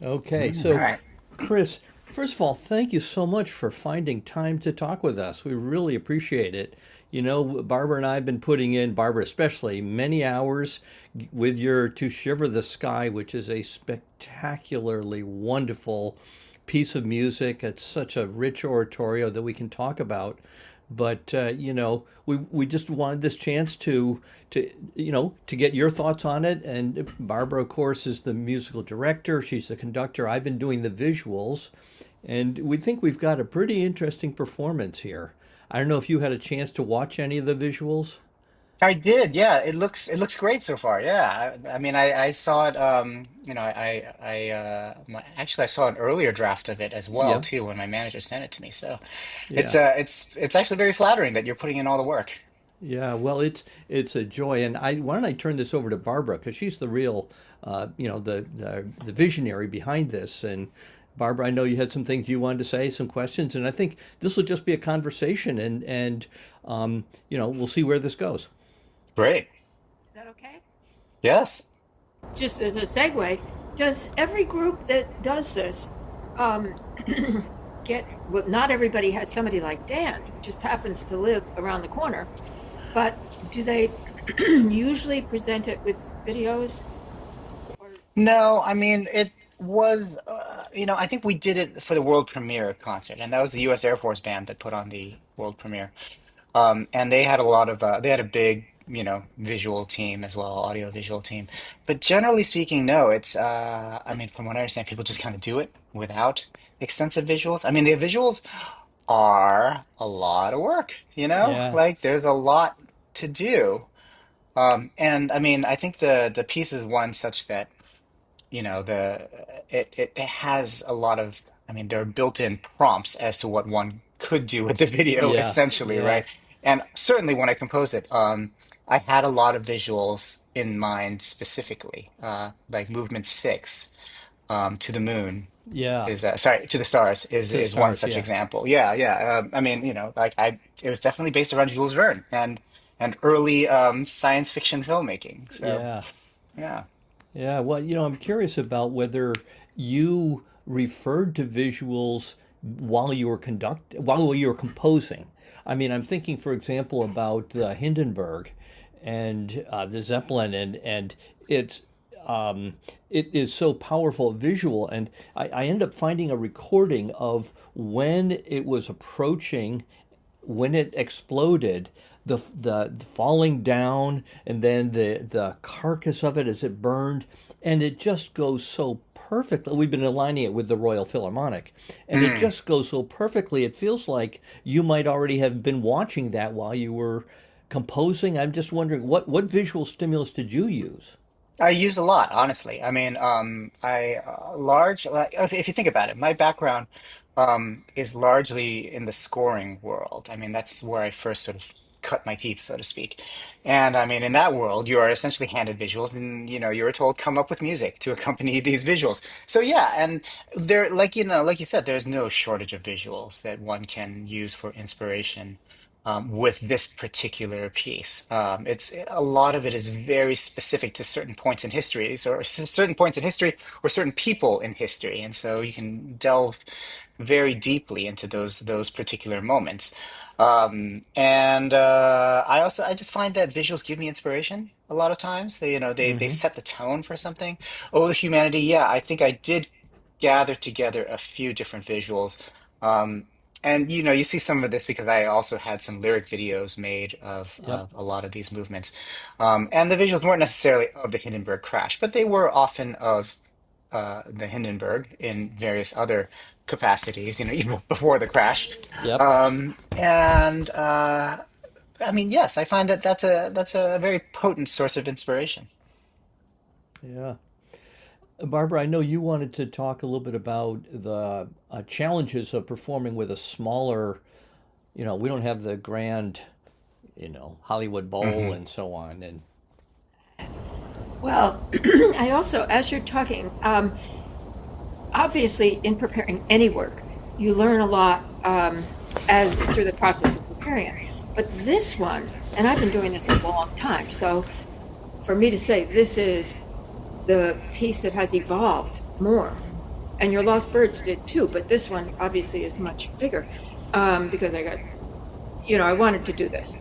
Okay, All so right. Chris, first of all, thank you so much for finding time to talk with us. We really appreciate it. You know, Barbara and I have been putting in, Barbara especially, many hours with your To Shiver the Sky, which is a spectacularly wonderful piece of music. It's such a rich oratorio that we can talk about. But we just wanted this chance to get your thoughts on it. And Barbara, of course, is the musical director. She's the conductor. I've been doing the visuals, and we think we've got a pretty interesting performance here. I don't know if you had a chance to watch any of the visuals. I did, yeah. It looks great so far. Yeah. I mean, I saw it. Actually I saw an earlier draft of it as well Yeah, too when my manager sent it to me. So yeah. it's actually very flattering that you're putting in all the work. Yeah, well, it's a joy, and why don't I turn this over to Barbara because she's the real, the visionary behind this. And Barbara, I know you had some things you wanted to say, some questions, and I think this will just be a conversation, and we'll see where this goes. Great. Is that okay? Yes. Just as a segue, does every group that does this um, well, not everybody has somebody like Dan who just happens to live around the corner, but do they usually present it with videos? Or No, I mean it was I think we did it for the world premiere concert, and that was the US Air Force band that put on the world premiere. And they had a lot of they had a big, visual team as well, audio visual team. But generally speaking, no, it's I mean, from what I understand, people just kind of do it without extensive visuals. I mean, the visuals are a lot of work, Yeah, like there's a lot to do. And I mean, I think the piece is one such that, it has a lot of, I mean, there are built-in prompts as to what one could do with the video, yeah, essentially, yeah. right? And certainly when I composed it, I had a lot of visuals in mind specifically, like movement 6, to the moon Yeah, is sorry, to the stars to the is one stars. such Yeah, example. Yeah, yeah. I mean, like it was definitely based around Jules Verne and early science fiction filmmaking. So yeah. yeah. Yeah, well, I'm curious about whether you referred to visuals while you were composing. I mean, I'm thinking, for example, about the Hindenburg and the Zeppelin, and it's it is so powerful visual, and I end up finding a recording of when it was approaching, when it exploded, the falling down, and then the carcass of it as it burned, and it just goes so perfectly. We've been aligning it with the Royal Philharmonic, and it Mm. just goes so perfectly. It feels like you might already have been watching that while you were composing. I'm just wondering what visual stimulus did you use? I use a lot, honestly. I mean, I large like if you think about it, my background is largely in the scoring world. I mean, that's where I first sort of cut my teeth, so to speak. And I mean, in that world, you are essentially handed visuals, and you were told come up with music to accompany these visuals. So yeah, and there, like you said, there's no shortage of visuals that one can use for inspiration with this particular piece. It's a lot of it is very specific to certain points in history, or certain points in history, or certain people in history, and so you can delve very deeply into those particular moments. And I just find that visuals give me inspiration a lot of times. They Hmm. set the tone for something. Oh, the humanity. Yeah, I think I did gather together a few different visuals. Um, and you see some of this because I also had some lyric videos made of, Yep. of a lot of these movements. And the visuals weren't necessarily of the Hindenburg crash, but they were often of the Hindenburg in various other capacities, even before the crash. Yep. And I mean, yes, I find that that's a very potent source of inspiration. Yeah. Barbara, I know you wanted to talk a little bit about the challenges of performing with a smaller, we don't have the grand, Hollywood Bowl Hmm. and so on. And well, I also, as you're talking, obviously in preparing any work, you learn a lot as through the process of preparing it. But this one, and I've been doing this a long time, so for me to say this is the piece that has evolved more. And your Lost Birds did too, but this one obviously is much bigger because I wanted to do this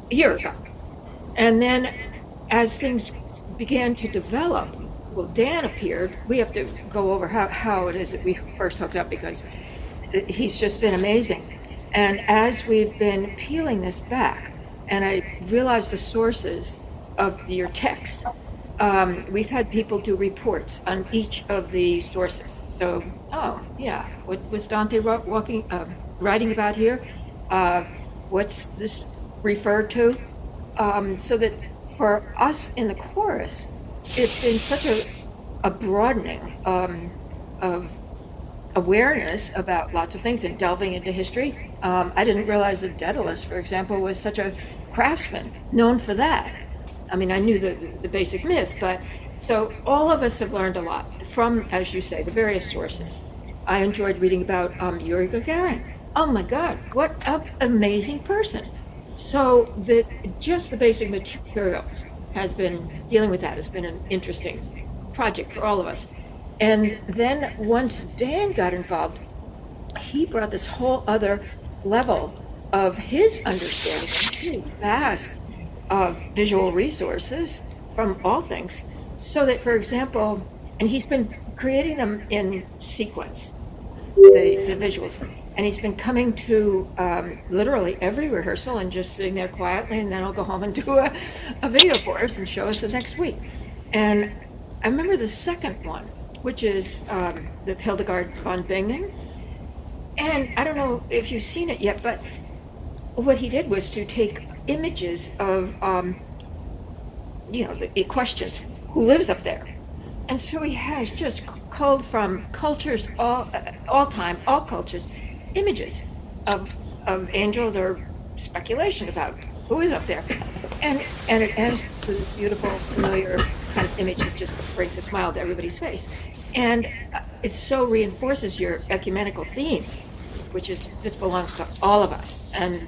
a year ago. And then as things began to develop, well, Dan appeared. We have to go over how it is that we first hooked up because he's just been amazing. And as we've been peeling this back, and I realized the sources of your text, we've had people do reports on each of the sources. So, oh yeah, what was Dante writing about here? Uh, what's this referred to? So that for us in the chorus, it's been such a broadening of awareness about lots of things and delving into history. I didn't realize that Daedalus, for example, was such a craftsman, known for that. I mean, I knew the basic myth, but so all of us have learned a lot from, as you say, the various sources. I enjoyed reading about Yuri Gagarin. Oh my God, what an amazing person! So just the basic materials has been dealing with that has been an interesting project for all of us. And then once Dan got involved, he brought this whole other level of his understanding, his vast visual resources from all things. So that, for example, and he's been creating them in sequence, the visuals. And he's been coming to literally every rehearsal and just sitting there quietly, and then I'll go home and do a video for us and show us the next week. And I remember the second one, which is the Hildegard von Bingen. And I don't know if you've seen it yet, but what he did was to take images of, the questions, who lives up there? And so he has just culled from cultures, all time, all cultures, images of angels or speculation about who is up there. And it ends with this beautiful, familiar kind of image that just brings a smile to everybody's face. And it so reinforces your ecumenical theme, which is this belongs to all of us. And,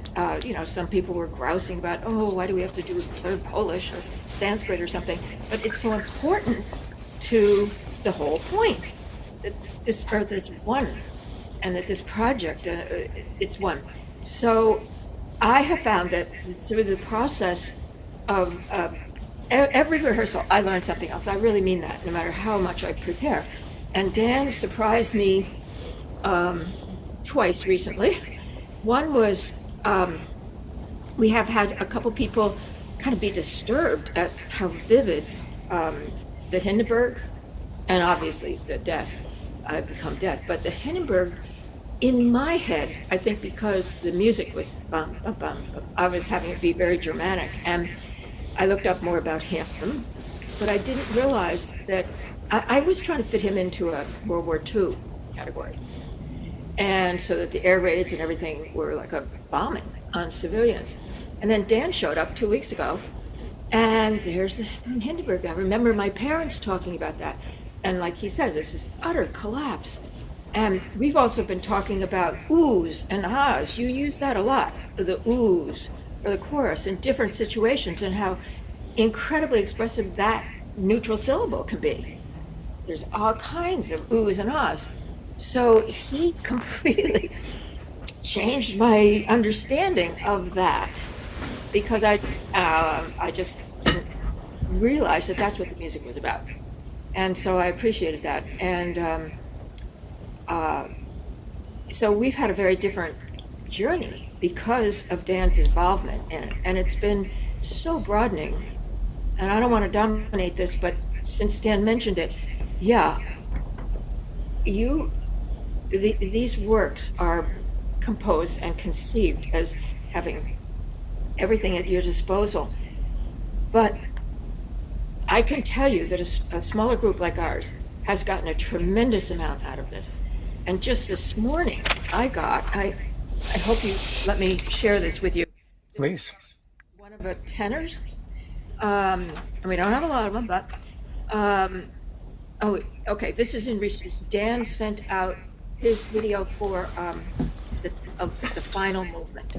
some people were grousing about, oh, why do we have to do Polish or Sanskrit or something? But it's so important to the whole point that this earth is one and that this project, it's one. So I have found that through the process of every rehearsal, I learn something else. I really mean that, no matter how much I prepare. And Dan surprised me twice recently. One was we have had a couple people kind of be disturbed at how vivid the Hindenburg, and obviously the death, I've become death, but the Hindenburg, in my head, I think because the music was bum, bum, bum, I was having it be very dramatic, and I looked up more about him, but I didn't realize that I was trying to fit him into a World War II category. And so that the air raids and everything were like a bombing on civilians. And then Dan showed up 2 weeks ago, and there's the Hindenburg. I remember my parents talking about that. And like he says, this is utter collapse. And we've also been talking about oohs and ahs. You use that a lot, the oohs for the chorus in different situations, and how incredibly expressive that neutral syllable can be. There's all kinds of oohs and ahs. So he completely changed my understanding of that because I just didn't realize that that's what the music was about. And so I appreciated that. And so we've had a very different journey because of Dan's involvement in it. And it's been so broadening. And I don't want to dominate this, but since Dan mentioned it, yeah, these works are composed and conceived as having everything at your disposal. But I can tell you that a smaller group like ours has gotten a tremendous amount out of this. And just this morning, I hope you let me share this with you. Please. One of the tenors, and we don't have a lot of them, but, oh, okay, this is in recent. Dan sent out his video for the final movement.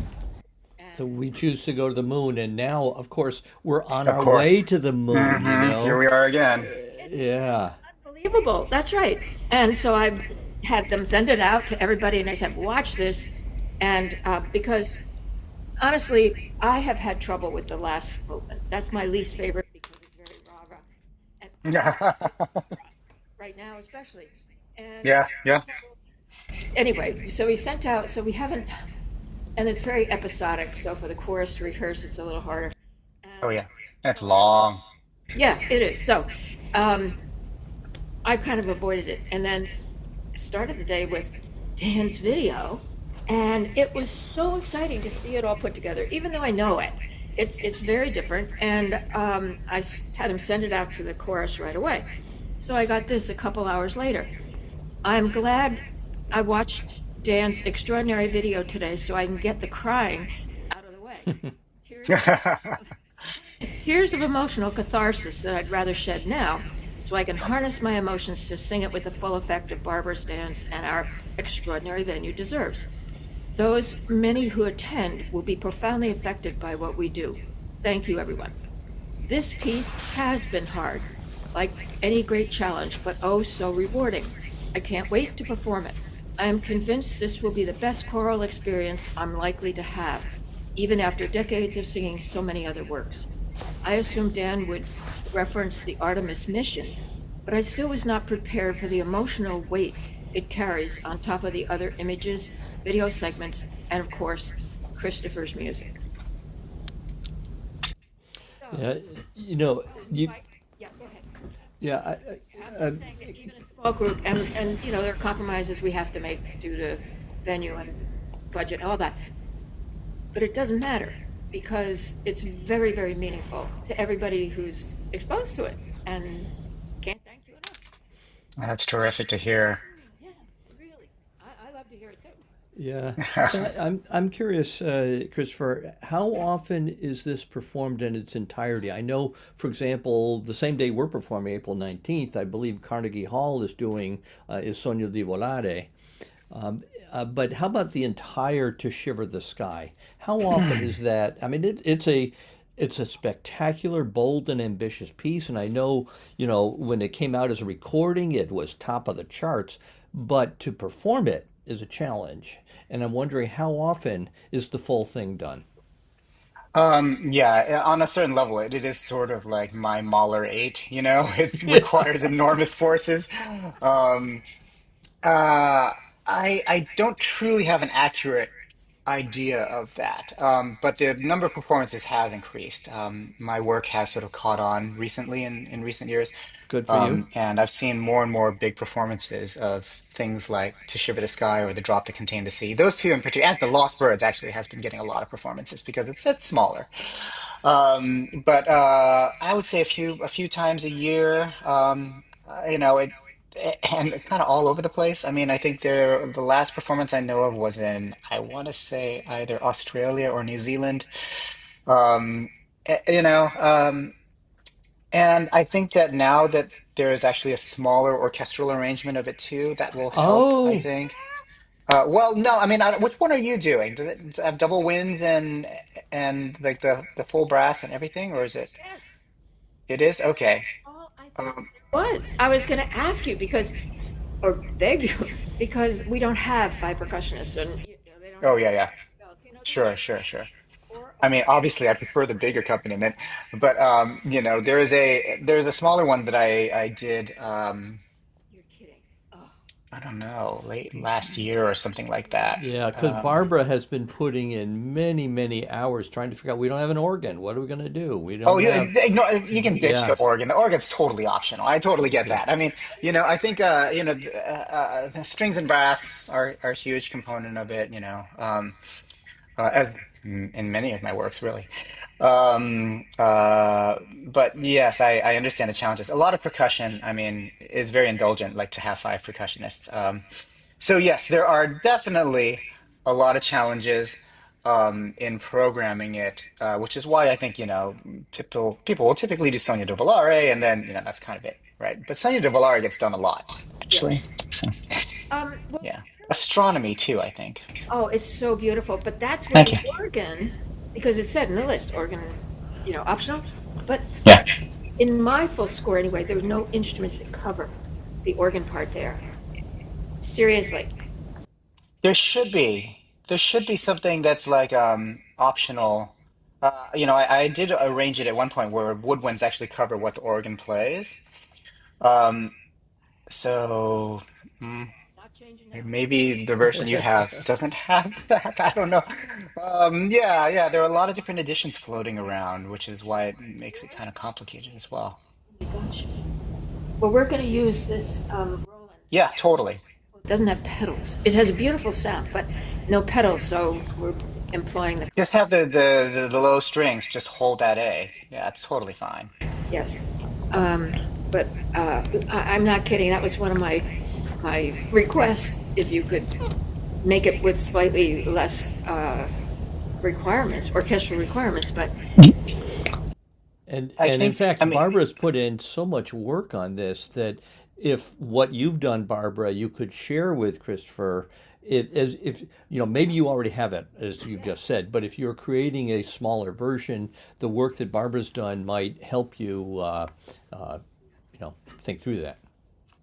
So And we choose to go to the moon, and now, of course, we're on Of our way course. to the moon, Here we are again. it's Yeah. Unbelievable. That's right. And so I had them send it out to everybody, and I said, "Watch this," and because honestly, I have had trouble with the last movement. That's my least favorite because it's very rah rah, and I don't like it right now, especially. And Yeah, yeah. so anyway, so he sent out. So we haven't, and it's very episodic. So for the chorus to rehearse, it's a little harder. Oh And yeah. That's so I, long. yeah, it is. So um, I've kind of avoided it, and then started the day with Dan's video, and it was so exciting to see it all put together. Even though I know it, it's very different. And had him send it out to the chorus right away. So I got this a couple hours later. I'm glad I watched Dan's extraordinary video today, so I can get the crying out of the way. Tears of Tears of emotional catharsis that I'd rather shed now, so I can harness my emotions to sing it with the full effect of Barbara's dance and our extraordinary venue deserves. Those many who attend will be profoundly affected by what we do. Thank you, everyone. This piece has been hard, like any great challenge, but oh so rewarding. I can't wait to perform it. I am convinced this will be the best choral experience I'm likely to have, even after decades of singing so many other works. I assumed Dan would reference the Artemis mission, but I still was not prepared for the emotional weight it carries on top of the other images, video segments, and of course, Christopher's music. So, Yeah, you know, you yeah, go ahead. yeah, I'm I, just saying that even a small group, and there are compromises we have to make due to venue and budget and all that. But it doesn't matter because it's very, very meaningful to everybody who's exposed to it. And can't thank you enough. That's terrific to hear. Yeah, really. I love to hear it too. yeah. So I'm curious, Christopher, how often is this performed in its entirety? I know, for example, the same day we're performing, April 19th, I believe Carnegie Hall is doing Il Sogno di Volare. But how about the entire To Shiver the Sky? How often is that? I mean, it's a spectacular, bold, and ambitious piece, and I know when it came out as a recording, it was top of the charts. But to perform it is a challenge, and I'm wondering how often is the full thing done? Yeah, on a certain level, it is sort of like my Mahler 8, you know? It requires enormous forces. Um, uh, I don't truly have an accurate idea of that. But the number of performances have increased. My work has sort of caught on recently in recent years. Good for you. And I've seen more and more big performances of things like To Shiver the Sky or The Drop to Contain the Sea. Those two in particular, and The Lost Birds actually has been getting a lot of performances because it's smaller. But I would say a few times a year. And kind of all over the place. I mean, I think the last performance I know of was in, I want to say either Australia or New Zealand. Um, you know, and I think that now that there is actually a smaller orchestral arrangement of it too, that will help, I Oh, think. Well, no, I mean, which one are you doing? Does it have double winds and like the full brass and everything, or is it? Yes, It is okay. all I thought Um, it was. I was going to ask you because, or beg you, because we don't have five percussionists and they don't oh have yeah, yeah, belts. This sure, sure, sure. or I mean, obviously, I prefer the bigger accompaniment, but there is a smaller one that I did. you're kidding. Oh, I don't know, late last year or something like that. yeah, because Um, Barbara has been putting in many, many hours trying to figure out we don't have an organ. What are we going to do? We oh, don't you have. no, you can ditch the Yeah, organ. The organ's totally optional. I totally get yeah. that. I mean, I think the strings and brass are a huge component of it. As in many of my works, really. But yes, I understand the challenges. A lot of percussion, I mean, is very indulgent, like to have five percussionists. So yes, there are definitely a lot of challenges in programming it, which is why I think, people will typically do Sonia de Volare, and then, that's kind of it, right? But Sonia de Volare gets done a lot, yeah. actually. So, Well, yeah. Astronomy too, I think. oh, it's so beautiful. But that's where Thank the you. organ, because it said in the list, organ, optional. But Yeah. in my full score anyway, there were no instruments that cover. the organ part there. Seriously. There should be. There should be something that's like optional. I did arrange it at one point where woodwinds actually cover what the organ plays. Um, so mm, Not changing now. maybe the version you have doesn't have that. I don't know. Yeah, yeah. There are a lot of different editions floating around, which is why it makes it kind of complicated as well. Oh my gosh. Well, we're going to use this Roland. Yeah, totally. It doesn't have pedals. It has a beautiful sound, but no pedals, so we're employing the. Just have the low strings. Just hold that A. Yeah, it's totally fine. Yes. Um, but I'm not kidding. That was one of my requests. If you could make it with slightly less requirements, orchestral requirements, but And I and in think. I fact, mean. Barbara's put in so much work on this that if what you've done, Barbara, you could share with Christopher, it as if maybe you already have it, as you've just said, but if you're creating a smaller version, the work that Barbara's done might help you, uh, think through that.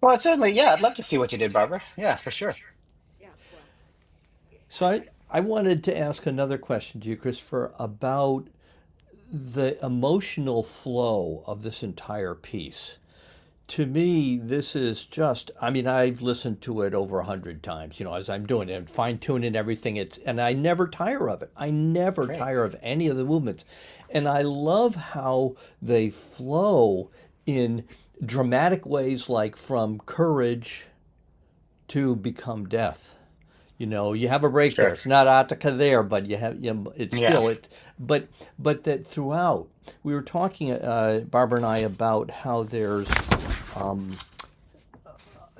Well, certainly, yeah. I'd love to see what you did, Barbara. Yeah, for sure. yeah, well, So I wanted to ask another question to you, Christopher, about the emotional flow of this entire piece. To me, this is just, I mean, I've listened to it over 100 times, as I'm doing it and fine tuning everything. And I never tire of it. I never Great. tire of any of the movements. And I love how they flow in dramatic ways, like from courage to become death. You have a break there. Sure. It's not Attica there, but it's Yeah. still it. But that throughout, we were talking, Barbara and I, about how there's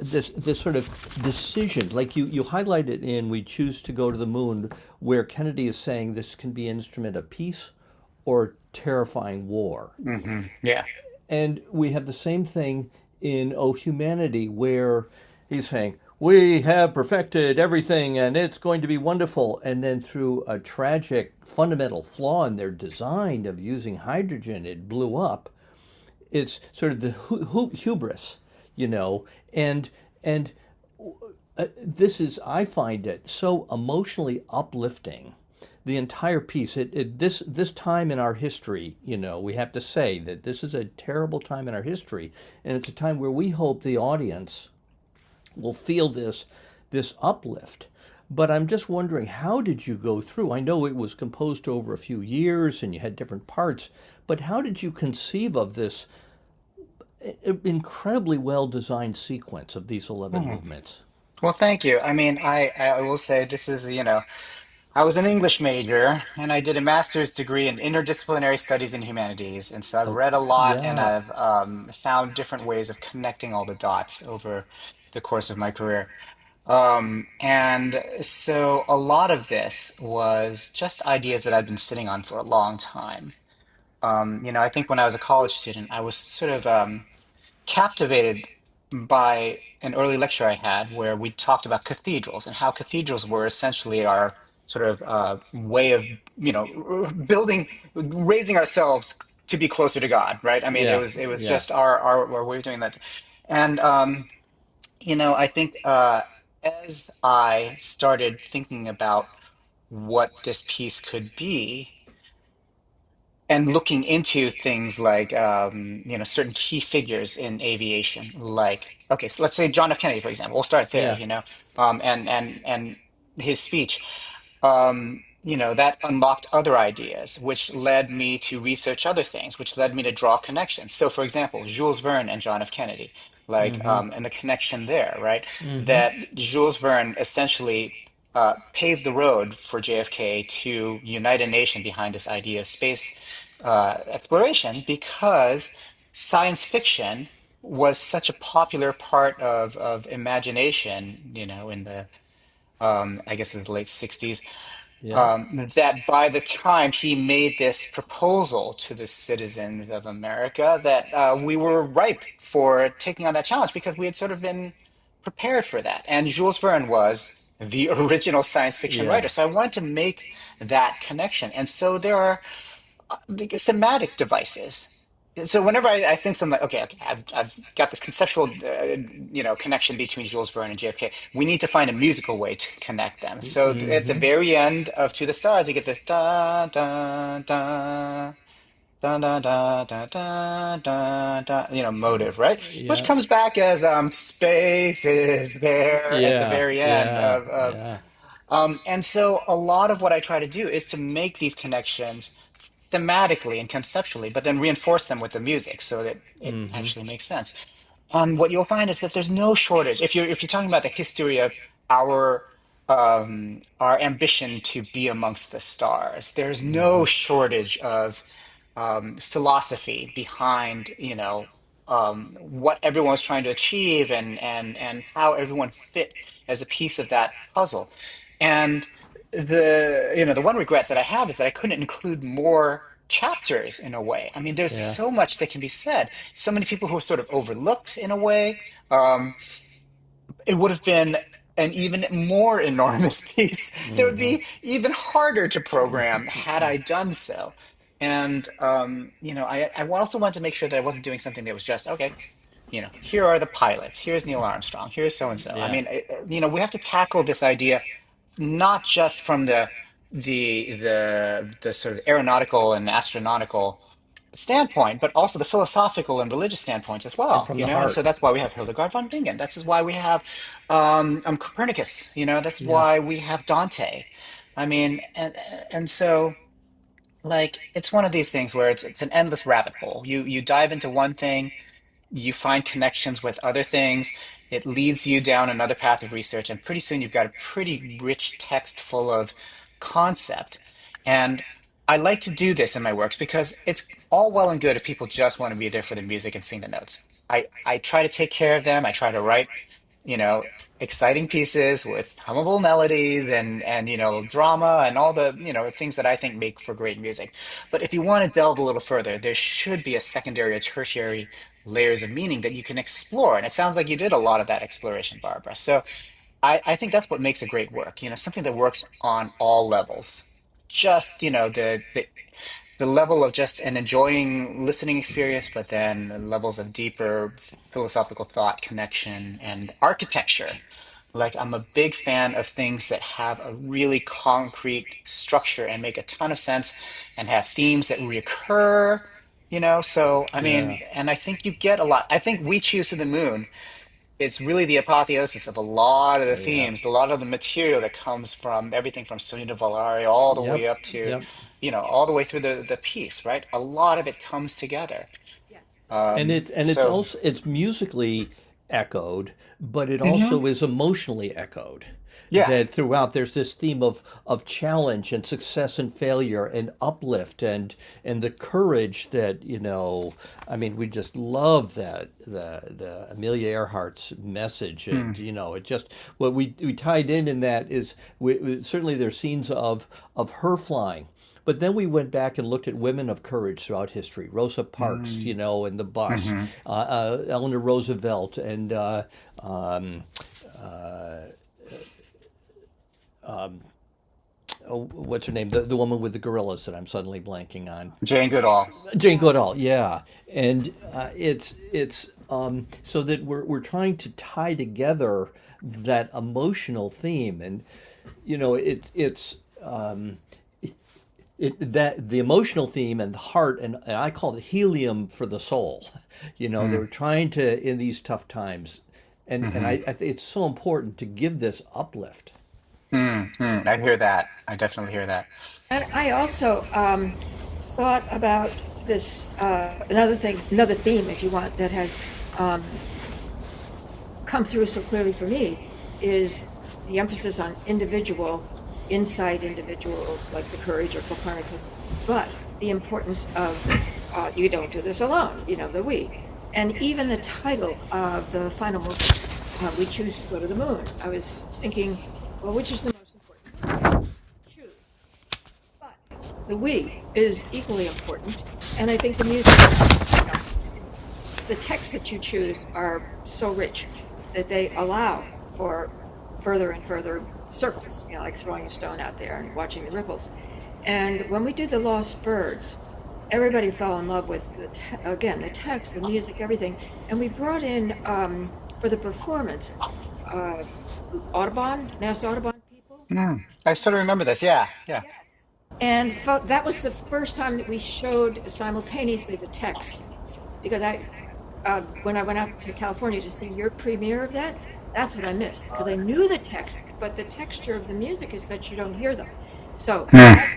this sort of decision, like you highlighted in "We Choose to Go to the Moon," where Kennedy is saying this can be an instrument of peace or terrifying war. Yeah. And we have the same thing in "Oh Humanity," where he's saying, "We have perfected everything and it's going to be wonderful." And then through a tragic fundamental flaw in their design of using hydrogen, it blew up. It's sort of the hubris, you know, and and this is, I find it so emotionally uplifting. The entire piece, this time in our history, we have to say that this is a terrible time in our history, and it's a time where we hope the audience will feel this uplift. But I'm just wondering, how did you go through? I know it was composed over a few years and you had different parts, but how did you conceive of this incredibly well designed sequence of these 11 Mhm. movements? Well, thank you. I mean, I will say this is, I was an English major and I did a master's degree in interdisciplinary studies in humanities. And so I've Oh, read a lot and yeah. I've found different ways of connecting all the dots over the course of my career. And so a lot of this was just ideas that I'd been sitting on for a long time. I think when I was a college student, I was sort of captivated by an early lecture I had where we talked about cathedrals and how cathedrals were essentially our sort of way of, building, raising ourselves to be closer to God, right? I mean, it Yeah, was it was yeah, just our way of doing that. And I think as I started thinking about what this piece could be, and looking into things like certain key figures in aviation, like okay, so let's say John F. Kennedy, for example. We'll start there, yeah, and his speech, that unlocked other ideas, which led me to research other things, which led me to draw connections. So, for example, Jules Verne and John F. Kennedy, like mm-hmm, and the connection there, right? mm-hmm, That Jules Verne essentially paved the road for JFK to unite a nation behind this idea of space exploration because science fiction was such a popular part of imagination, in the I guess in the late 60s, yeah, that by the time he made this proposal to the citizens of America, that we were ripe for taking on that challenge because we had sort of been prepared for that. And Jules Verne was the original science fiction yeah, writer. So I wanted to make that connection. And so there are the thematic devices So whenever I think something like, okay, I've got this conceptual, connection between Jules Verne and JFK. We need to find a musical way to connect them. So at the Mm-hmm. very end of To the Stars, you get this da da da da da da da da da da, motive, right? Which Yeah. comes back as space is there at the Yeah. very end Yeah. of Yeah. and so a lot of what I try to do is to make these connections thematically and conceptually, but then reinforce them with the music so that it Mm-hmm. actually makes sense. And what you'll find is that there's no shortage. If you're talking about the history of our our ambition to be amongst the stars, there's Mm-hmm. no shortage of philosophy behind, what everyone was trying to achieve and how everyone fit as a piece of that puzzle. And the one regret that I have is that I couldn't include more chapters in a way. I mean, there's Yeah. so much that can be said. So many people who are sort of overlooked in a way. Um, it would have been an even more enormous piece that would Mm-hmm. be even harder to program had I done so. And I also wanted to make sure that I wasn't doing something that was just okay. Here are the pilots. Here's Neil Armstrong. Here's so and so. I Yeah. mean, we have to tackle this idea not just from the sort of aeronautical and astronautical standpoint, but also the philosophical and religious standpoints as And well, from the and heart. so that's why we have Hildegard von Bingen. That's why we have Copernicus. That's Yeah. why we have Dante. I mean, and so like it's one of these things where it's an endless rabbit hole. You dive into one thing, you find connections with other things. It leads you down another path of research, and pretty soon you've got a pretty rich text full of concept. And I like to do this in my works because it's all well and good if people just want to be there for the music and sing the notes. I try to take care of them. I try to write, you know, exciting pieces with hummable melodies and drama and all the things that I think make for great music. But if you want to delve a little further, there should be a secondary or tertiary layers of meaning that you can explore. And it sounds like you did a lot of that exploration, Barbara. So I think that's what makes a great work, something that works on all levels. Just, the level of just an enjoying listening experience, but then levels of deeper philosophical thought, connection, and architecture. Like, I'm a big fan of things that have a really concrete structure and make a ton of sense and have themes that reoccur, So, I Yeah. mean, and I think you get a lot. I think We Choose to the Moon, it's really the apotheosis of a lot of the Yeah. themes, a lot of the material that comes from everything from Sunita Valari all the Yep. way up to, Yep. all the way through the piece, right? A lot of it comes together. Yes. And it's So, also it's musically echoed, but it mhm, also is emotionally echoed. yeah. That throughout there's this theme of challenge and success and failure and uplift and the courage that I mean we just love that the Amelia Earhart's message, and Hmm. it just what we tied in that is certainly there's scenes of her flying. But then we went back and looked at women of courage throughout history. Rosa Parks, Mm, in the bus, hmm. Eleanor Roosevelt, and um, oh, what's her name? The woman with the gorillas that I'm suddenly blanking on. Jane Goodall. Jane Goodall, yeah. And it's so that we're trying to tie together that emotional theme, and it's that the emotional theme and the heart, and I call it helium for the soul. They Mm, were trying to in these tough times, and hmm. I think it's so important to give this uplift. I hear that. I definitely hear that. And I also thought about this another theme, if you want, that has um, come through so clearly for me is the emphasis on individual, inside individual, like the courage or Copernicus, but the importance of you don't do this alone, the we. And even the title of the final movement, We Choose to Go to the Moon. I was thinking, well, which is the most important word? Choose. But the we is equally important. And I think the music, you know, the texts that you choose are so rich that they allow for further and further circles, like throwing a stone out there and watching the ripples. And when we did the Lost Birds, everybody fell in love with again the text, the music, everything, and we brought in for the performance uh, Audubon, Mass Audubon people. Mm. I sort of remember this. Yeah, yeah. Yes. And that was the first time that we showed simultaneously the text because when I went out to California to see your premiere of that, that's what I missed because I knew the text, but the texture of the music is such you don't hear them. So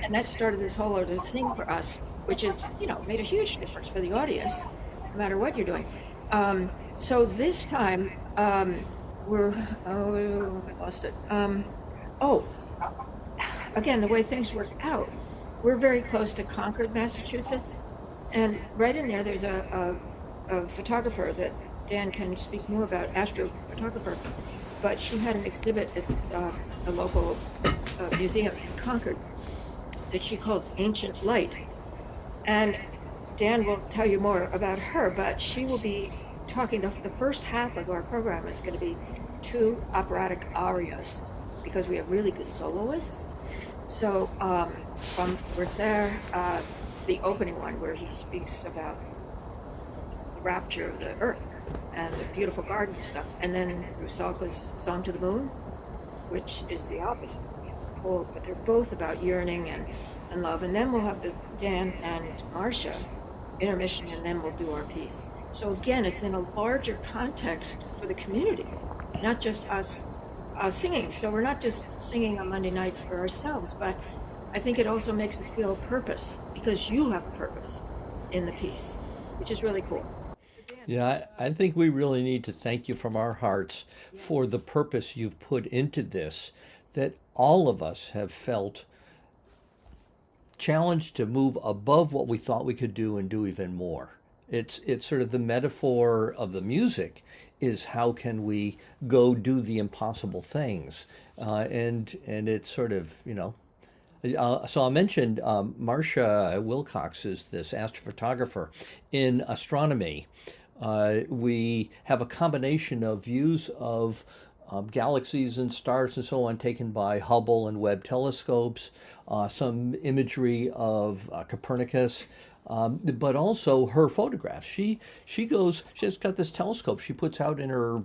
that started this whole other thing for us, which is made a huge difference for the audience, no matter what you're doing. So this time we're I lost it. Oh, again, the way things work out, we're very close to Concord, Massachusetts, and right in there, there's a photographer that Dan can speak more about, astrophotographer, but she had an exhibit at a local museum in Concord that she calls Ancient Light. And Dan will tell you more about her, but she will be talking, the first half of our program is going to be two operatic arias because we have really good soloists. So from with there, the opening one where he speaks about the rapture of the earth and the beautiful garden and stuff, and then Rusalka's Song to the Moon, which is the opposite. But they're both about yearning and love. And then we'll have the Dan and Marcia intermission, and then we'll do our piece. So again, it's in a larger context for the community, not just us singing. So we're not just singing on Monday nights for ourselves, but I think it also makes us feel a purpose because you have a purpose in the piece, which is really cool. So Dan, Yeah, I think we really need to thank you from our hearts yeah, for the purpose you've put into this, that all of us have felt challenged to move above what we thought we could do and do even more. It's sort of the metaphor of the music is how can we go do the impossible things, and it's sort of so I'll mention Marcia Wilcox is this astrophotographer in astronomy. We have a combination of views of galaxies and stars and so on taken by Hubble and Webb telescopes, some imagery of Copernicus, but also her photographs. She has got this telescope she puts out in her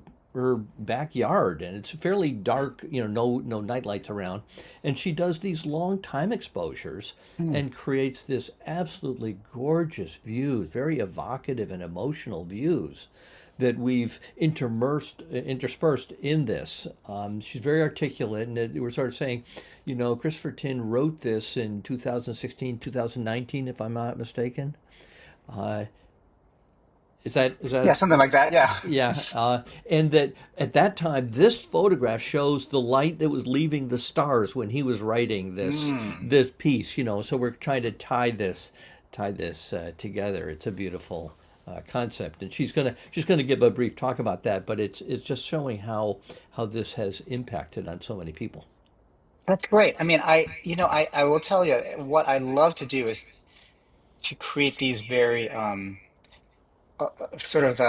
backyard, and it's fairly dark, no night lights around, and she does these long time exposures Mm. and creates this absolutely gorgeous views, very evocative and emotional views that we've interspersed in this. She's very articulate, and we're sort of saying, Christopher Tin wrote this in 2016, 2019, if I'm not mistaken. Uh, is that Yeah, something like that. Yeah. yeah, and that at that time, this photograph shows the light that was leaving the stars when he was writing this Mm. this piece. So we're trying to tie this together. It's a beautiful concept, and she's gonna give a brief talk about that. But it's just showing how this has impacted on so many people. That's great. I mean, I will tell you what I love to do is to create these very sort of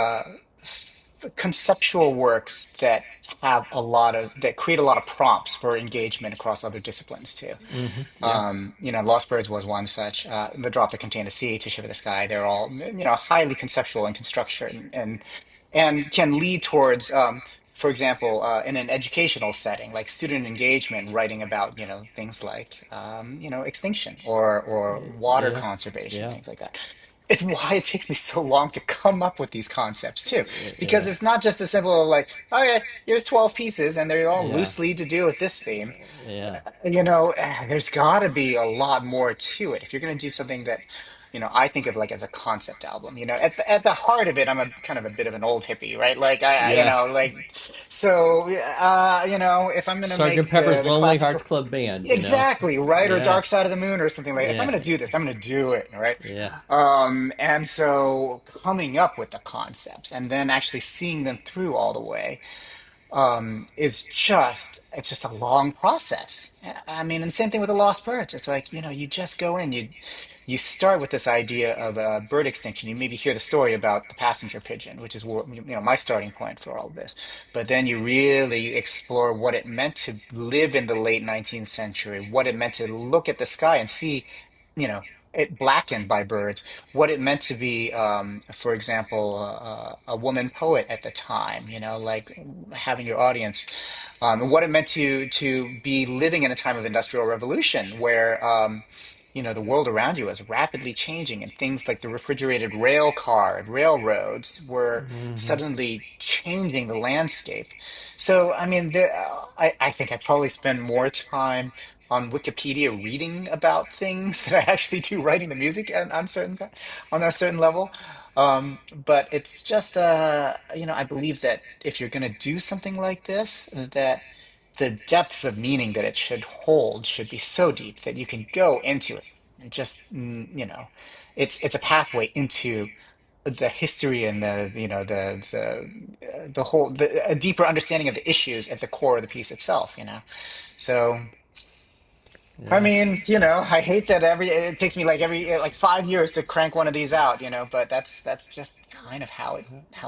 conceptual works that have that create a lot of prompts for engagement across other disciplines too. Yeah, Lost Birds was one such. The Drop That Contained the Sea, To Shiver the Sky. They're all highly conceptual in construction and can lead towards, for example, in an educational setting, like student engagement, writing about things like extinction or water yeah, conservation, yeah, things like that. It's why it takes me so long to come up with these concepts too, because yeah, it's not just as simple as like, okay, here's 12 pieces and they're all yeah, loosely to do with this theme. yeah, There's got to be a lot more to it if you're going to do something that, I think of like as a concept album. At the heart of it, I'm a kind of a bit of an old hippie, right? Like yeah. so, if I'm going to Sergeant make Pepper's the Lonely classical, Hearts Club Band. exactly, right, or Yeah, Dark Side of the Moon or something like. If I'm yeah, going to do this, I'm going to do it, right? yeah, And so coming up with the concepts and then actually seeing them through all the way it's just a long process. I mean, and same thing with the Lost Birds. It's like, you just go in, you start with this idea of bird extinction. You maybe hear the story about the passenger pigeon, which is my starting point for all of this. But then you really explore what it meant to live in the late 19th century, what it meant to look at the sky and see, you know, it blackened by birds, what it meant to be, for example, a woman poet at the time, like having your audience, and what it meant to be living in a time of industrial revolution where, the world around you is rapidly changing, and things like the refrigerated rail car and railroads were Hmm. suddenly changing the landscape. So, I mean, I think I probably spend more time on Wikipedia reading about things than I actually do writing the music on a certain level. But it's just I believe that if you're going to do something like this, that the depths of meaning that it should hold should be so deep that you can go into it and just it's a pathway into the history and the whole a deeper understanding of the issues at the core of the piece itself. So. I Yeah. mean, I hate that it takes me like 5 years to crank one of these out, but that's just kind of how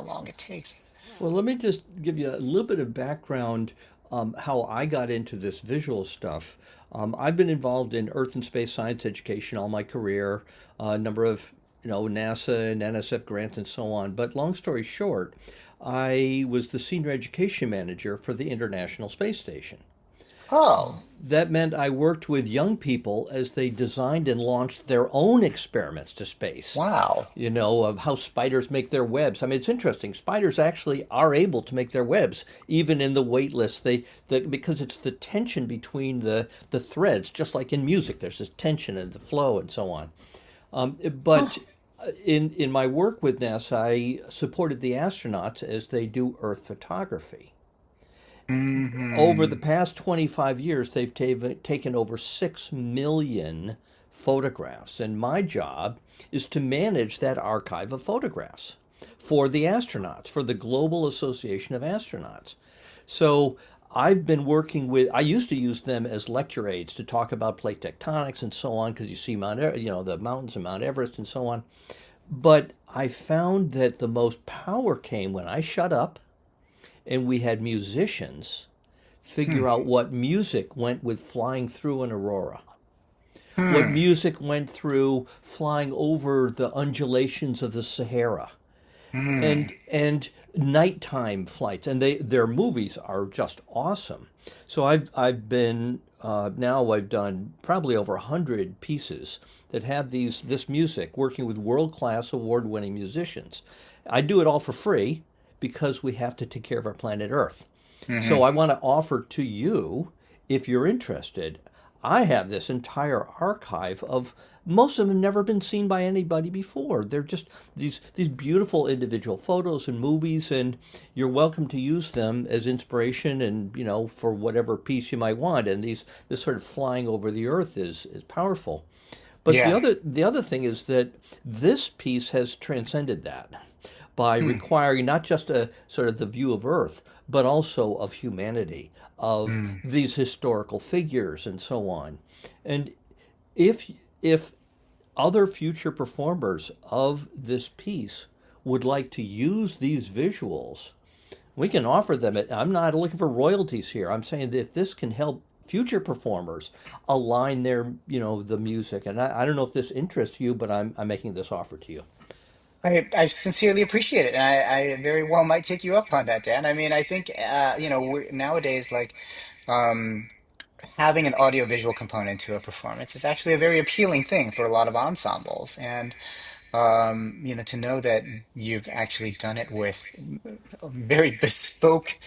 long it takes. Well, let me just give you a little bit of background how I got into this visual stuff. I've been involved in Earth and space science education all my career, a number of NASA and NSF grants and so on. But long story short, I was the senior education manager for the International Space Station. Oh, That meant I worked with young people as they designed and launched their own experiments to space. wow. Of how spiders make their webs. I mean, it's interesting. Spiders actually are able to make their webs, even in the weightless. Because it's the tension between the threads, just like in music. There's this tension and the flow and so on. Huh. But in my work with NASA, I supported the astronauts as they do Earth photography. Over the Hmm. past 25 years, they've taken over 6 million photographs. And my job is to manage that archive of photographs for the astronauts, for the Global Association of Astronauts. So I've been working with, I used to use them as lecture aids to talk about plate tectonics and so on, because you see the mountains of Mount Everest and so on. But I found that the most power came when I shut up and we had musicians Hmm. figure out what music went with flying through an aurora, what Hmm. music went through flying over the undulations of the Sahara, Hmm. and nighttime flights, and their movies are just awesome. So I've been now I've done probably over 100 pieces that have this music, working with world class award winning musicians. I do it all for free because we have to take care of our planet Earth. So Hmm. I want to offer to you, if you're interested, I have this entire archive of, most of them have never been seen by anybody before. They're just these beautiful individual photos and movies, and you're welcome to use them as inspiration and for whatever piece you might want. And this sort of flying over the earth is powerful. But the Yeah. other thing is that this piece has transcended that by Hmm. requiring not just a sort of the view of Earth, but also of humanity, of Hmm. these historical figures and so on. And if other future performers of this piece would like to use these visuals, we can offer them it. I'm not looking for royalties here. I'm saying that if this can help future performers align the music, and I don't know if this interests you, but I'm making this offer to you. I sincerely appreciate it, and I very well might take you up on that, Dan. I mean, I think nowadays, like, um, having an audiovisual component to a performance is actually a very appealing thing for a lot of ensembles, and to know that you've actually done it with very bespoke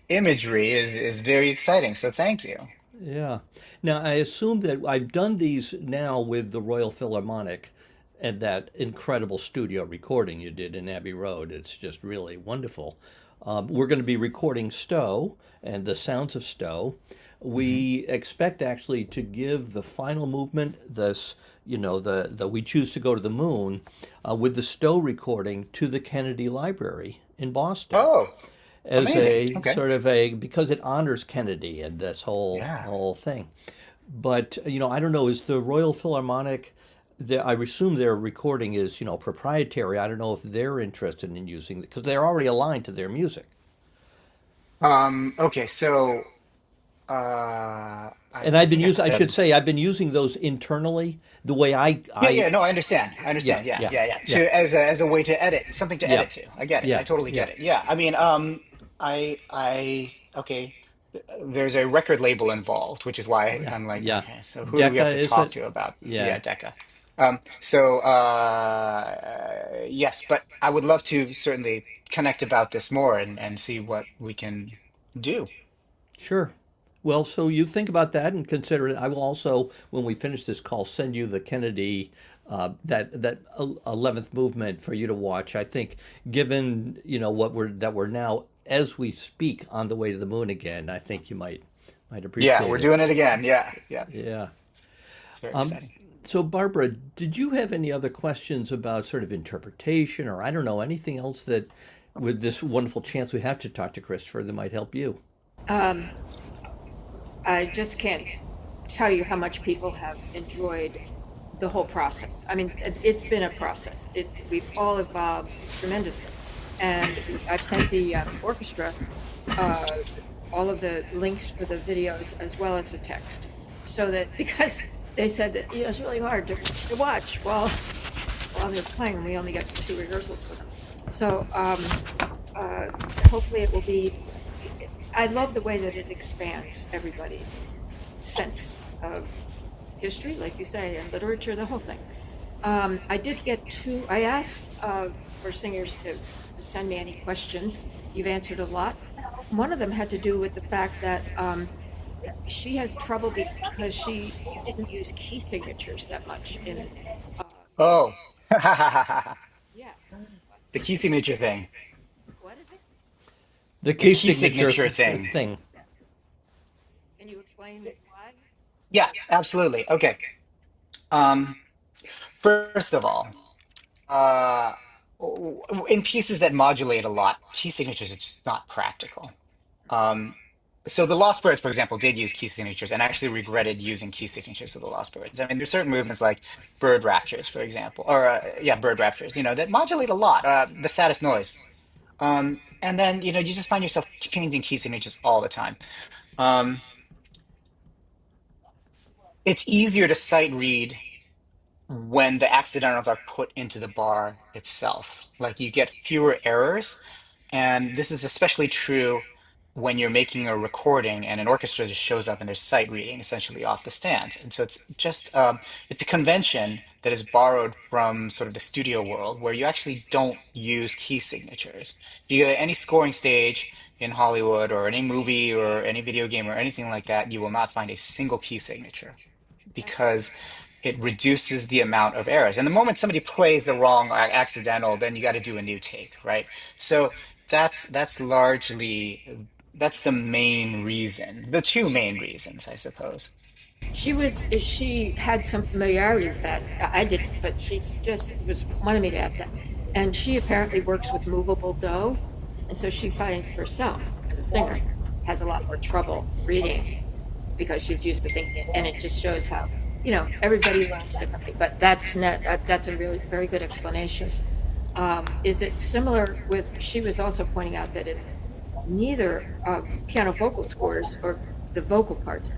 imagery is very exciting. So thank you. Yeah. Now, I assume that I've done these now with the Royal Philharmonic and that incredible studio recording you did in Abbey Road. It's just really wonderful. We're going to be recording Stow and the sounds of Stow. Hmm. We expect actually to give the final movement, the we choose to go to the moon, with the Stow recording to the Kennedy Library in Boston Oh, as amazing. a Okay. sort of a, because it honors Kennedy and this whole Yeah. whole thing. But I don't know. Is the Royal Philharmonic? I assume their recording is proprietary. I don't know if they're interested in using it because they're already aligned to their music. Okay, so uh I And I've been think using, I that should say, I've been using those internally the way yeah, yeah, no, I understand. I yeah, understand. Yeah, yeah, yeah, yeah. yeah, To as a way to edit, something to yeah, edit to. I get it. I yeah, totally yeah, get it. Yeah. I mean, okay, there's a record label involved, which is why yeah, I'm like, yeah. okay, so who do we have Decca, to is talk it? to about, Yeah, yeah, Decca. Yes, but I would love to certainly connect about this more and see what we can do. sure. Well, so you think about that and consider it. I will also, when we finish this call, send you the Kennedy that 11th movement for you to watch. I think, given what we're now as we speak on the way to the moon again, I think you might Yeah, appreciate we're it. doing it again. Yeah, yeah. Yeah. It's very Um, exciting. so Barbara, did you have any other questions about sort of interpretation, or I don't know, anything else that, with this wonderful chance we have to talk to Christopher, that might help you? Um, I just can't tell you how much people have enjoyed the whole process. I mean, it's been a process. We've all evolved tremendously. And I've sent the orchestra uh, all of the links for the videos as well as the text. So that, because they said that it's really hard to watch while they're playing, and we only get two rehearsals with them. So uh, hopefully it will be. I love the way that it expands everybody's sense of history, like you say, and literature, the whole thing. I did get two. I asked for singers to send me any questions. You've answered a lot. One of them had to do with the fact that she has trouble because you didn't use key signatures that much in. Uh, Oh, yes. the key signature thing. What is it? The The key key signature signature thing. thing. Can you explain why? Yeah, absolutely. Okay. Um, First of all, uh, in pieces that modulate a lot, key signatures is just not practical. Um, so the Lost Birds, for example, did use key signatures and actually regretted using key signatures with the Lost Birds. I mean, there's certain movements like bird raptures, for example, or yeah, bird raptures, that modulate a lot. The saddest noise. And then, you just find yourself changing key signatures all the time. Um, it's easier to sight read when the accidentals are put into the bar itself. Like you get fewer errors. And this is especially true when you're making a recording and an orchestra just shows up and there's sight reading essentially off the stands. And so it's a convention that is borrowed from sort of the studio world where you actually don't use key signatures. If you go to any scoring stage in Hollywood or any movie or any video game or anything like that, you will not find a single key signature because it reduces the amount of errors. And the moment somebody plays the wrong accidental, then you got to do a new take, right? So that's largely that's the main reason, the two main reasons, I suppose. She had some familiarity with that. I didn't, but she's just was wanted me to ask that. And she apparently works with movable dough, and so she finds herself as a singer has a lot more trouble reading because she's used to thinking, and it just shows how everybody learns differently. But that's a really very good explanation. Is it similar with? She was also pointing out that it neither piano vocal scores or the vocal parts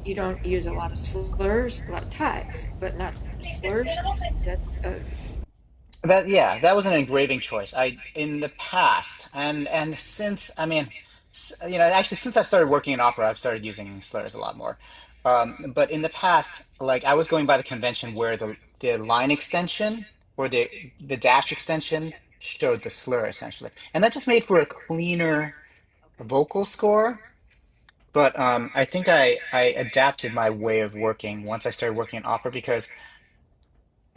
you don't use a lot of slurs, a lot of ties, but not slurs. Is that That yeah, that was an engraving choice. I in the past and since I mean, actually since I've started working in opera, I've started using slurs a lot more. But in the past, like I was going by the convention where the line extension or the dash extension showed the slur essentially, and that just made for a cleaner vocal score. But I think I adapted my way of working once I started working in opera because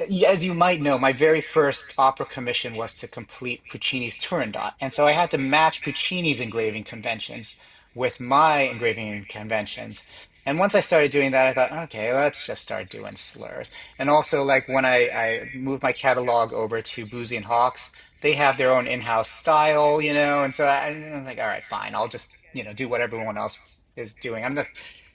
yeah, as you might know, my very first opera commission was to complete Puccini's Turandot. And so I had to match Puccini's engraving conventions with my engraving conventions. And once I started doing that, I thought, okay, let's just start doing slurs. And also, like when I moved my catalog over to Boozy and Hawks, they have their own in-house style, and so I was like, all right, fine, I'll just, do what everyone else is doing. I'm just,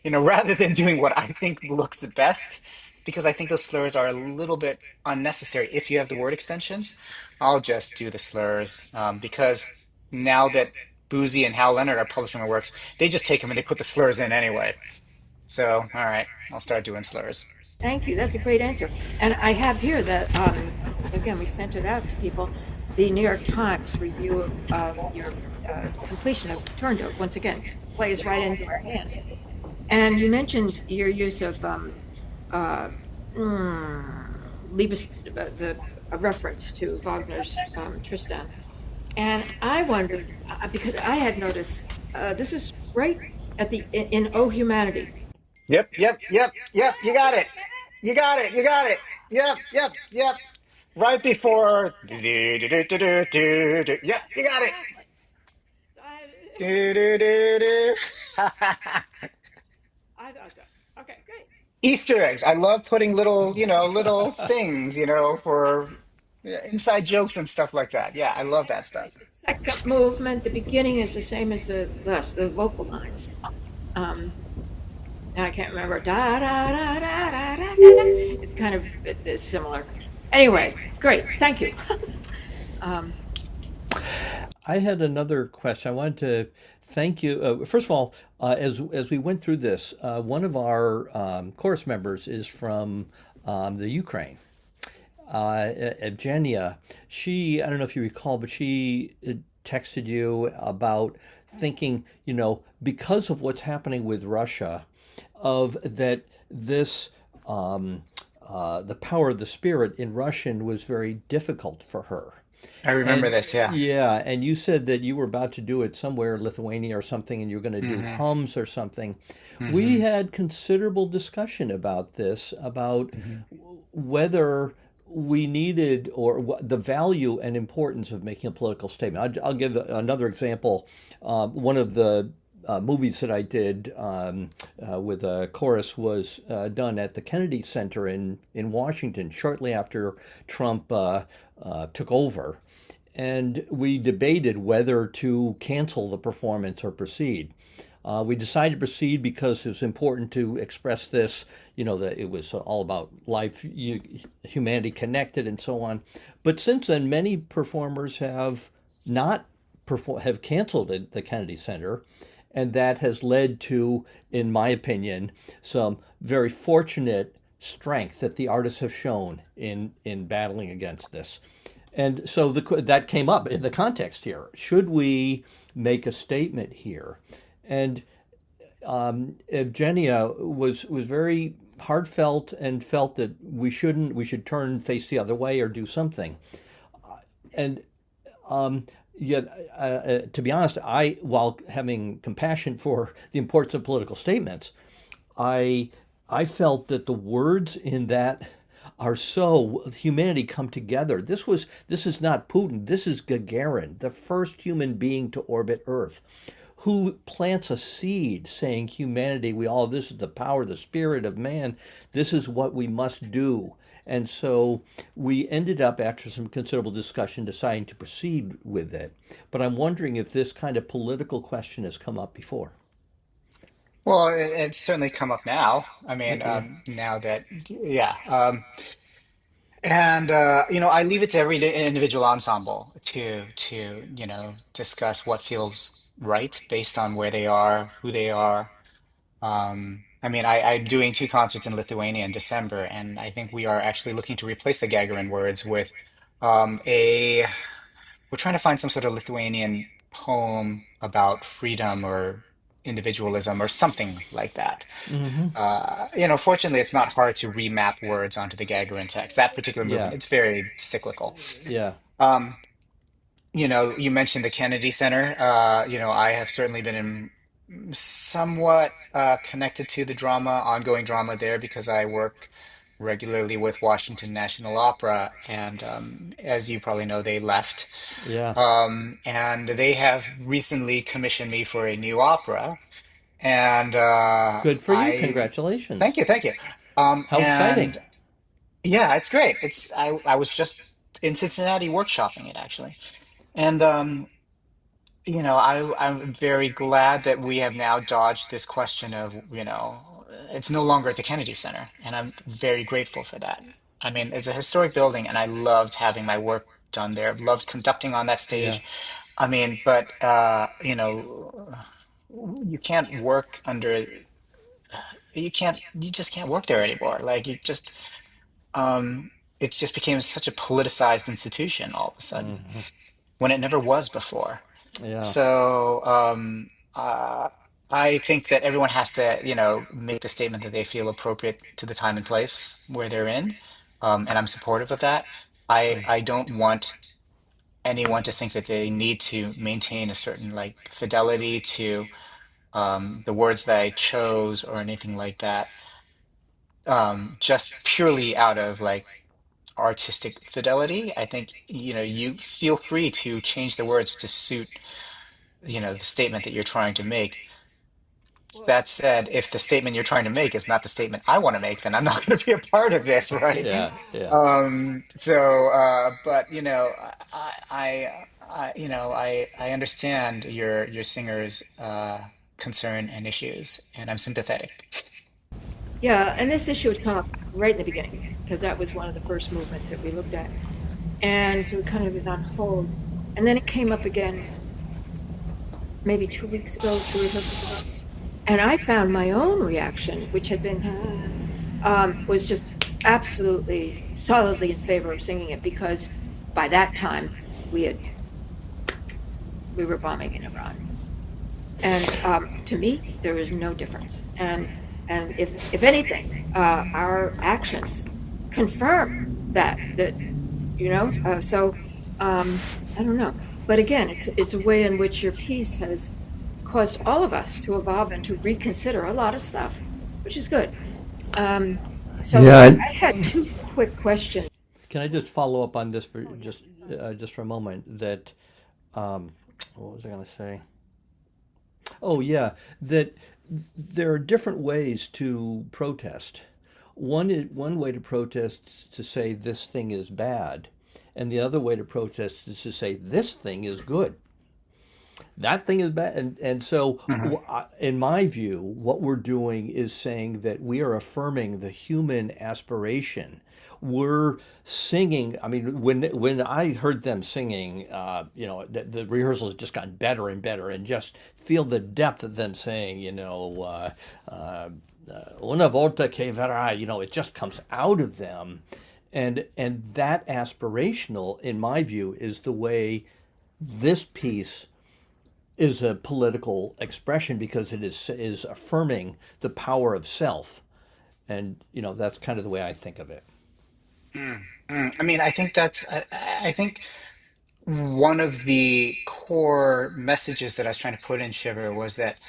rather than doing what I think looks the best, because I think those slurs are a little bit unnecessary if you have the word extensions. I'll just do the slurs because now that Boozy and Hal Leonard are publishing my works, they just take them and they put the slurs in anyway. So, all right, I'll start doing slurs. Thank you. That's a great answer. And I have here that, again, we sent it out to people, the New York Times review of your completion of Turndo, once again, plays right into our hands. And you mentioned your use of uh, the a reference to Wagner's Tristan. And I wondered, because I had noticed this is right at in Oh Humanity. Yep, yep, yep, yep. You got it. You got it. You got it. Yep, yep, yep. Right before. Yep, you got it. Exactly. So I thought so. Okay, great. Easter eggs. I love putting little, little things, for inside jokes and stuff like that. Yeah, I love that stuff. Right. The second movement, the beginning is the same as the last, the vocal lines. Um, now I can't remember. Da da da da da da da. It's kind of it's similar. Anyway, great. Thank you. um, I had another question. I wanted to thank you. First of all, as we went through this, one of our chorus members is from the Ukraine. Evgenia, I don't know if you recall, but she texted you about thinking, because of what's happening with Russia, of that this the power of the spirit in Russian was very difficult for her. I remember And this. Yeah. yeah, and you said that you were about to do it somewhere, Lithuania or something, and you're going to do Hmm. hums or something. We Hmm. had considerable discussion about this, about Hmm. whether we needed or the value and importance of making a political statement. I'll give another example. One of the movies that I did with a chorus was done at the Kennedy Center in Washington shortly after Trump took over. And we debated whether to cancel the performance or proceed. We decided to proceed because it was important to express this, that it was all about life, humanity connected, and so on. But since then, many performers have not have canceled at the Kennedy Center, and that has led to, in my opinion, some very fortunate strength that the artists have shown in battling against this. And so that came up in the context here. Should we make a statement here? And Evgenia was very heartfelt and felt that we should turn face the other way or do something. And yet, to be honest, while having compassion for the importance of political statements, I I felt that the words in that are so humanity come together. This is not Putin. This is Gagarin, the first human being to orbit Earth, who plants a seed saying humanity, this is the power, the spirit of man. This is what we must do. And so we ended up, after some considerable discussion, deciding to proceed with it. But I'm wondering if this kind of political question has come up before. Well, it's certainly come up now. I mean, Yeah. now that, yeah. And I leave it to every individual ensemble to discuss what feels right based on where they are, who they are. I mean, I'm doing two concerts in Lithuania in December, and I think we are actually looking to replace the Gagarin words with a. We're trying to find some sort of Lithuanian poem about freedom or individualism or something like that. Hmm. Fortunately, it's not hard to remap words onto the Gagarin text. That particular movement, Yeah. it's very cyclical. Yeah. Um, you mentioned the Kennedy Center. I have certainly been somewhat connected to the drama, ongoing drama there because I work regularly with Washington National Opera, and as you probably know, they left. Yeah. And they have recently commissioned me for a new opera, and Good for you. I Congratulations. thank you. How exciting. And yeah, it's great. I was just in Cincinnati workshopping it actually, and I'm very glad that we have now dodged this question of, it's no longer at the Kennedy Center, and I'm very grateful for that. I mean, it's a historic building, and I loved having my work done there. Loved conducting on that Yeah. stage. I mean, but you can't work under. you just can't work there anymore. Like um, it just became such a politicized institution all of a sudden when it never was before. Yeah. So I think that everyone has to, make the statement that they feel appropriate to the time and place where they're in, and I'm supportive of that. I don't want anyone to think that they need to maintain a certain like fidelity to the words that I chose or anything like that, just purely out of like artistic fidelity. I think, you feel free to change the words to suit, the statement that you're trying to make. Well, That said, if the statement you're trying to make is not the statement I want to make, then I'm not going to be a part of this, right? Yeah. Yeah. But I understand your singer's concern and issues, and I'm sympathetic. yeah, and this issue had come up right in the beginning because that was one of the first movements that we looked at, and so it kind of was on hold, and then it came up again maybe 2 weeks ago, two rehearsals ago, and I found my own reaction, which had been was just absolutely solidly in favor of singing it because by that time we had we were bombing in Iran. And to me, there is no difference. And if anything, our actions confirm that so I don't know. But again, it's a way in which your piece has caused all of us to evolve and to reconsider a lot of stuff, which is good. Um, so Yeah. I had two quick questions. Can I just follow up on this for just for a moment? That um, what was I going to say? Oh yeah, that there are different ways to protest. One way to protest is to say this thing is bad, and the other way to protest is to say this thing is good. That thing is bad, and so Mhm. in my view, what we're doing is saying that we are affirming the human aspiration. We're singing. I mean, when I heard them singing, the rehearsals just gotten better and better, and just feel the depth of them saying, una volta che verrà, it just comes out of them, and that aspirational, in my view, is the way this piece is a political expression because it is affirming the power of self, and that's kind of the way I think of it. I mean, I think one of the core messages that I was trying to put in Shiver was that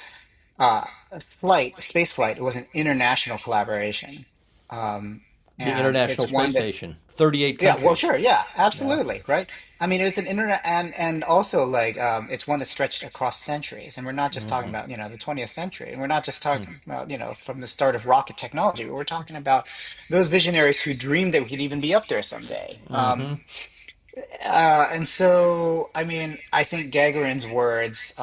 uh, space flight, was an international collaboration. Um, The and International it's Space one that, Station, 38 yeah, well, countries. sure, yeah, Yeah. absolutely, right? I mean, it was an internet, and also like it's one that stretched across centuries, and we're not just talking Hmm. about, the 20th century, and we're not just talking about, from the start of rocket technology, but we're talking about those visionaries who dreamed that we could even be up there someday. Hmm. And so, I mean, I think Gagarin's words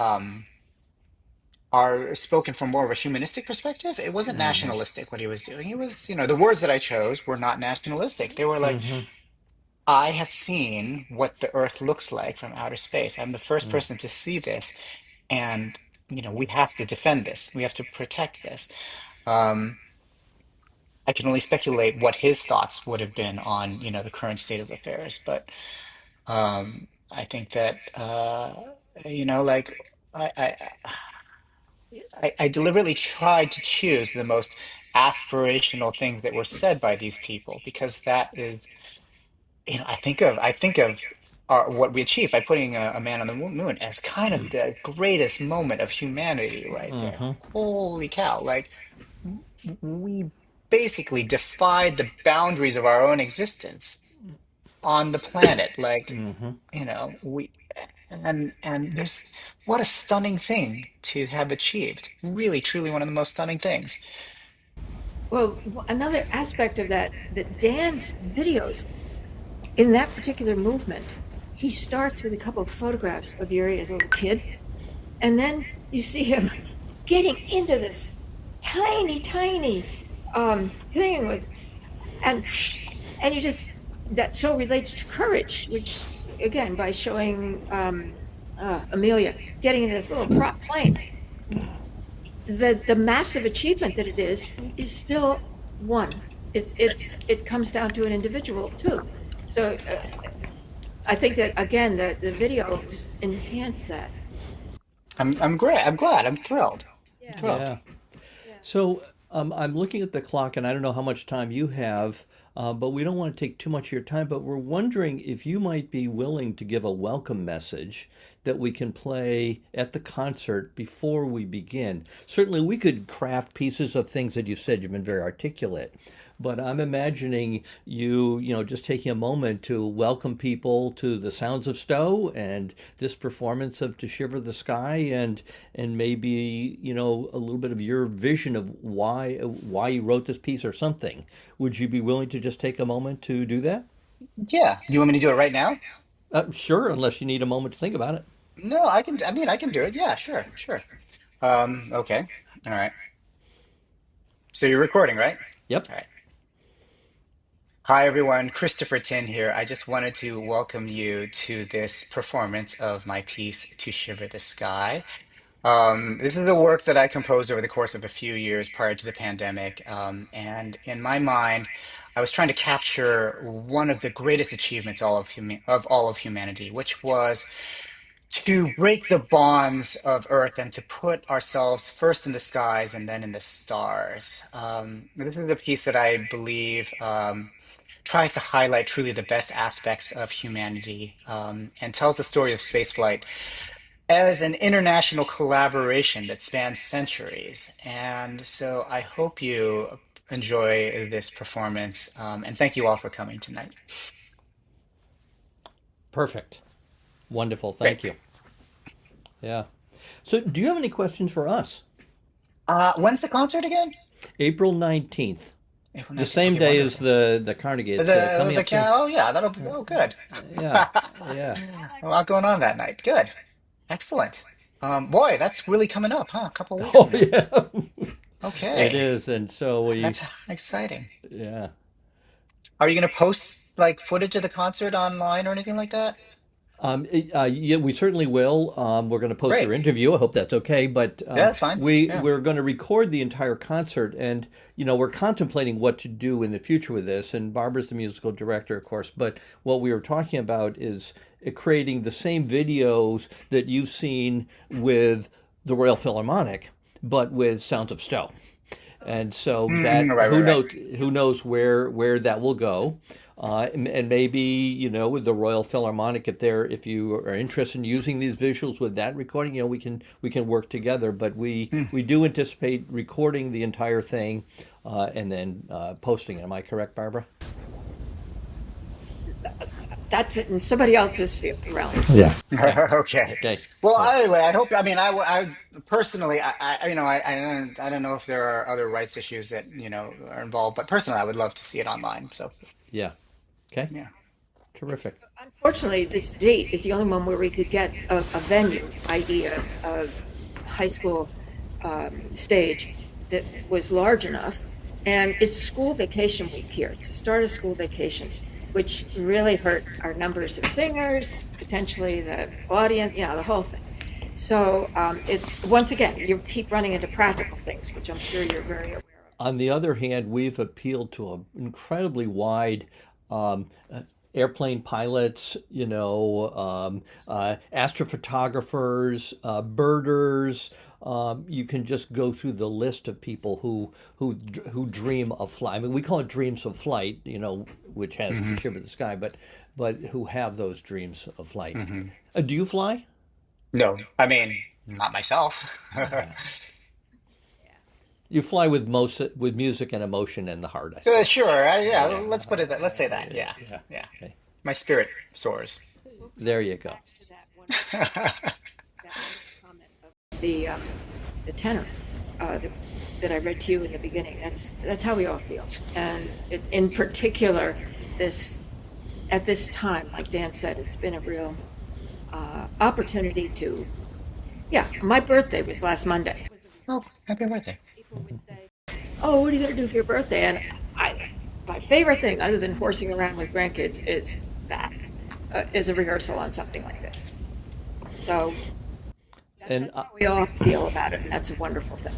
are spoken from more of a humanistic perspective. It wasn't Hmm. nationalistic what he was doing. It was, the words that I chose were not nationalistic. They were like, Hmm. I have seen what the Earth looks like from outer space. I'm the first person to see this, and we have to defend this. We have to protect this. Um, I can only speculate what his thoughts would have been on, the current state of affairs, but I think that like I deliberately tried to choose the most aspirational things that were said by these people because that is, I think of what we achieved by putting a man on the moon as kind of the greatest moment of humanity right there. Hmm. Holy cow! Like we basically defied the boundaries of our own existence on the planet. Like, Hmm. we and there's what a stunning thing to have achieved. Really, truly one of the most stunning things. Well, another aspect of that Dan's videos in that particular movement, he starts with a couple of photographs of Yuri as a little kid, and then you see him getting into this tiny thing with, and and you just that so relates to courage, which again by showing Amelia getting into this little prop plane, the massive achievement that it is still one. It comes down to an individual too. So I think that again, the video just enhanced that. I'm great. I'm glad. I'm thrilled. I'm Yeah, thrilled. Yeah. yeah. So I'm looking at the clock, and I don't know how much time you have, but we don't want to take too much of your time. But we're wondering if you might be willing to give a welcome message that we can play at the concert before we begin. Certainly, we could craft pieces of things that you said. You've been very articulate. But I'm imagining you just taking a moment to welcome people to the sounds of Stow and this performance of To Shiver the Sky, and maybe a little bit of your vision of why you wrote this piece or something. Would you be willing to just take a moment to do that? Yeah. You want me to do it right now? Sure, unless you need a moment to think about it. No, I can. I mean, I can do it. Yeah, sure, sure. Okay. All right. So you're recording, right? Yep. All right. Hi, everyone. Christopher Tin here. I just wanted to welcome you to this performance of my piece, To Shiver the Sky. This is the work that I composed over the course of a few years prior to the pandemic. And in my mind, I was trying to capture one of the greatest achievements of all of humanity, which was to break the bonds of Earth and to put ourselves first in the skies and then in the stars. This is a piece that I believe tries to highlight truly the best aspects of humanity and tells the story of spaceflight as an international collaboration that spans centuries. And so I hope you enjoy this performance. And thank you all for coming tonight. Perfect. Wonderful. Great. Thank you. Yeah. So, do you have any questions for us? When's the concert again? April 19th, April the 19th. same Okay, day as wonderful. the Carnegie. It's coming up soon. Oh yeah, that'll be oh good. Yeah. Yeah. A lot going on that night. Good. Excellent. Boy, that's really coming up, huh? A couple weeks Oh, from now. yeah. It Okay. is. And so That's exciting. yeah. Are you going to post like footage of the concert online or anything like that? Yeah, we certainly will. We're going to post Great. your interview. I hope that's okay. But Yeah, that's fine. Yeah. we're going to record the entire concert, and we're contemplating what to do in the future with this. And Barbara's the musical director, of course. But what we were talking about is creating the same videos that you've seen with the Royal Philharmonic, but with Sounds of Stowe. And so that Right, right, right. who knows where that will go. And maybe with the Royal Philharmonic, if you are interested in using these visuals with that recording, we can work together. But we do anticipate recording the entire thing and then posting it. Am I correct, Barbara? That's it in somebody else's field realm. Yeah. Okay. Okay. Okay. Well, Good. anyway, I hope. I mean, I personally, I don't know if there are other rights issues that are involved, but personally, I would love to see it online. So, Yeah. Okay. yeah. It's Terrific. unfortunately this date is the only one where we could get a venue, i.e., a high school stage that was large enough, and it's school vacation week here. It's the start of school vacation, which really hurt our numbers of singers, potentially the audience, the whole thing. So it's once again you keep running into practical things, which I'm sure you're very aware of. On the other hand, we've appealed to an incredibly wide um, uh, airplane pilots, astrophotographers, birders. You can just go through the list of people who dream of flight. I mean, we call it dreams of flight, which has to Hmm. shiver the sky, but who have those dreams of flight. Hmm. Do you fly? No, I mean, not myself. Yeah. You fly with music and emotion in the heart, I suppose. Sure. Yeah. Yeah. Let's put it. Let's say that. Yeah. Yeah. Yeah. Yeah. Okay. My spirit soars. We'll There put you go. links to that wonderful comment of the tenor that I read to you in the beginning. That's how we all feel, and in particular, this at this time, like Dan said, it's been a real opportunity to. Yeah, my birthday was last Monday. It was a real Oh, happy birthday. people would say, "Oh, what are you going to do for your birthday?" And my favorite thing, other than horsing around with grandkids, is a rehearsal on something like this. So And that's how we all feel about it, and that's a wonderful thing.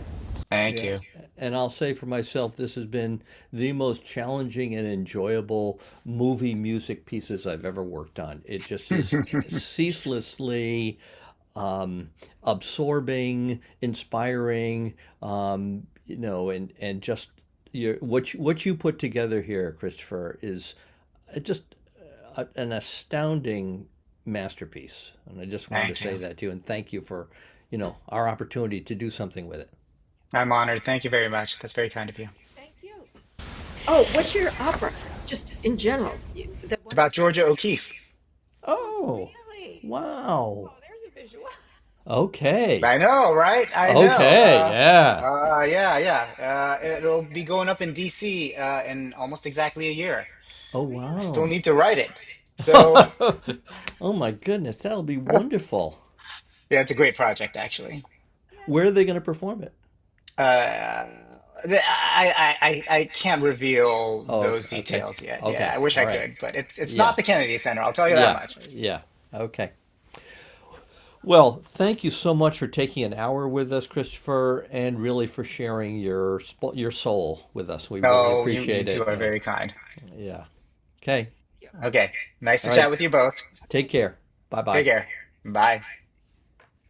Thank Yeah. you. And I'll say for myself, this has been the most challenging and enjoyable movie music pieces I've ever worked on. It just is ceaselessly absorbing, inspiring, and just what you put together here, Christopher, is just an astounding masterpiece. And I just wanted to Thank you. say that to you and thank you for, our opportunity to do something with it. I'm honored. Thank you very much. That's very kind of you. Thank you. Oh, what's your opera? Just in general, the It's one about Georgia O'Keeffe. oh, Oh, really? wow. Oh, there's a visual. Okay. I know, right? I know. Okay, yeah. Yeah, yeah. It'll be going up in DC in almost exactly a year. Oh, I still wow. need to write it. So, Oh my goodness, that'll be wonderful. yeah, it's a great project, actually. Yes. Where are they going to perform it? Uh, I can't reveal Oh, those okay. details yet. Yeah, Okay. I wish All I right. could, but it's Yeah. not the Kennedy Center. I'll tell you that Yeah. much. Yeah. Okay. Well, thank you so much for taking an hour with us, Christopher, and really for sharing your soul with us. We really No, you appreciate two it. are And very kind. yeah. Okay. Thank you. Okay, nice All to chat right. with you both. Take care. Bye Take bye. care. Bye.